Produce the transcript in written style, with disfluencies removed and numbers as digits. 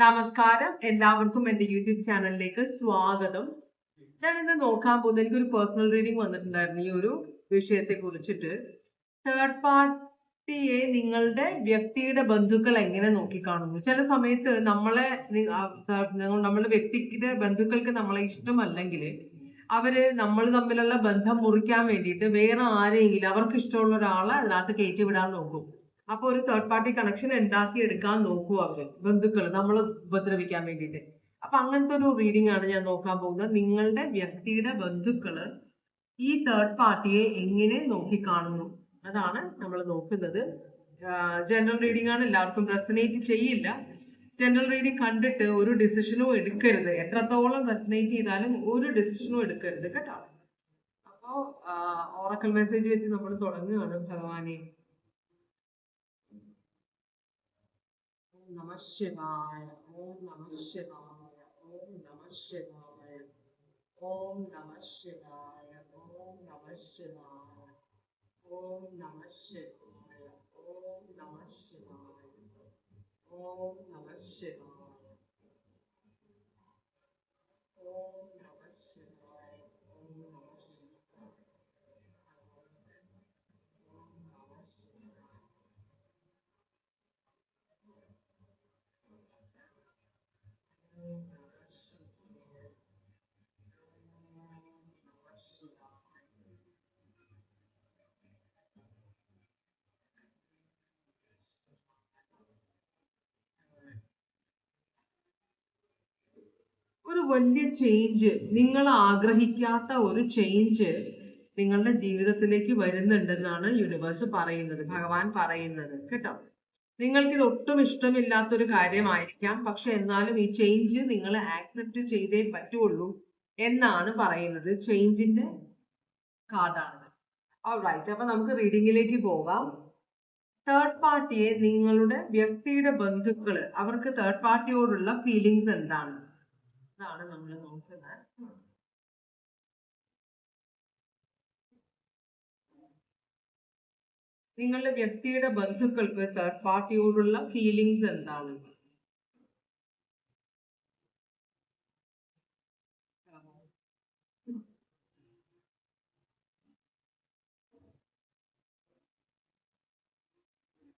നമസ്കാരം, എല്ലാവർക്കും എൻ്റെ യൂട്യൂബ് ചാനലിലേക്ക് സ്വാഗതം. ഞാൻ ഇന്ന് നോക്കാൻ പോകുന്നത് എനിക്കൊരു പേഴ്സണൽ റീഡിംഗ് വന്നിട്ടുണ്ടായിരുന്നു ഈ ഒരു വിഷയത്തെ കുറിച്ചിട്ട്. തേർഡ് പാർട്ടിയെ നിങ്ങളുടെ വ്യക്തിയുടെ ബന്ധുക്കൾ എങ്ങനെ നോക്കിക്കാണുന്നു. ചില സമയത്ത് നമ്മളുടെ വ്യക്തിയുടെ ബന്ധുക്കൾക്ക് നമ്മളെ ഇഷ്ടമല്ലെങ്കിൽ നമ്മൾ തമ്മിലുള്ള ബന്ധം മുറിക്കാൻ വേണ്ടിയിട്ട് വേറെ ആരെങ്കിലും അവർക്ക് ഇഷ്ടമുള്ള ഒരാളെ അതിനകത്ത് കയറ്റി വിടാൻ നോക്കും. അപ്പൊ ഒരു തേർഡ് പാർട്ടി കണക്ഷൻ ഉണ്ടാക്കി എടുക്കാൻ നോക്കും അവര് ബന്ധുക്കൾ നമ്മളെ ഉപദ്രവിക്കാൻ വേണ്ടിയിട്ട്. അപ്പൊ അങ്ങനത്തെ ഒരു റീഡിംഗ് ആണ് ഞാൻ നോക്കാൻ പോകുന്നത്. നിങ്ങളുടെ വ്യക്തിയുടെ ബന്ധുക്കള് ഈ തേർഡ് പാർട്ടിയെ എങ്ങനെ നോക്കിക്കാണുന്നു അതാണ് നമ്മൾ നോക്കുന്നത്. ജനറൽ റീഡിംഗ് ആണ്, എല്ലാവർക്കും റെസനേറ്റ് ചെയ്യില്ല. ജനറൽ റീഡിംഗ് കണ്ടിട്ട് ഒരു ഡിസിഷനും എടുക്കരുത്. എത്രത്തോളം റെസനേറ്റ് ചെയ്താലും ഒരു ഡിസിഷനും എടുക്കരുത് കേട്ടോ. അപ്പോ ഓറക്കൽ മെസ്സേജ് വെച്ച് നമ്മൾ തുടങ്ങുകയാണ്. ഭഗവാനെ Namah Shivaya, Om Namah Shivaya, Om Namah Shivaya, Om Namah Shivaya, Om Namah Shivaya, Om Namah Shivaya, Om Namah Shivaya, Om Namah Shivaya, Om Namah Shivaya, Om Namah Shivaya. ഒരു വലിയ ചേഞ്ച്, നിങ്ങൾ ആഗ്രഹിക്കാത്ത ഒരു change നിങ്ങളുടെ ജീവിതത്തിലേക്ക് വരുന്നുണ്ടെന്നാണ് universe പറയുന്നത്, ഭഗവാൻ പറയുന്നത് കേട്ടോ. നിങ്ങൾക്ക് ഇത് ഒട്ടും ഇഷ്ടമില്ലാത്തൊരു കാര്യമായിരിക്കാം, പക്ഷെ എന്നാലും ഈ ചേഞ്ച് നിങ്ങൾ ആക്സെപ്റ്റ് ചെയ്തേ പറ്റുള്ളൂ എന്നാണ് പറയുന്നത്. ചേഞ്ചിന്റെ കാർഡാണ്. ഓൾറൈറ്റ്, അപ്പൊ നമുക്ക് റീഡിങ്ങിലേക്ക് പോകാം. തേർഡ് പാർട്ടിയെ നിങ്ങളുടെ വ്യക്തിയുടെ ബന്ധുക്കള് അവർക്ക് തേർഡ് പാർട്ടിയോടുള്ള ഫീലിങ്സ് എന്താണ് അതാണ് നമ്മൾ നോക്കുന്നത്. നിങ്ങളുടെ വ്യക്തിയുടെ ബന്ധുക്കൾക്ക് തേർഡ് പാർട്ടിയോടുള്ള ഫീലിങ്സ് എന്താണ്?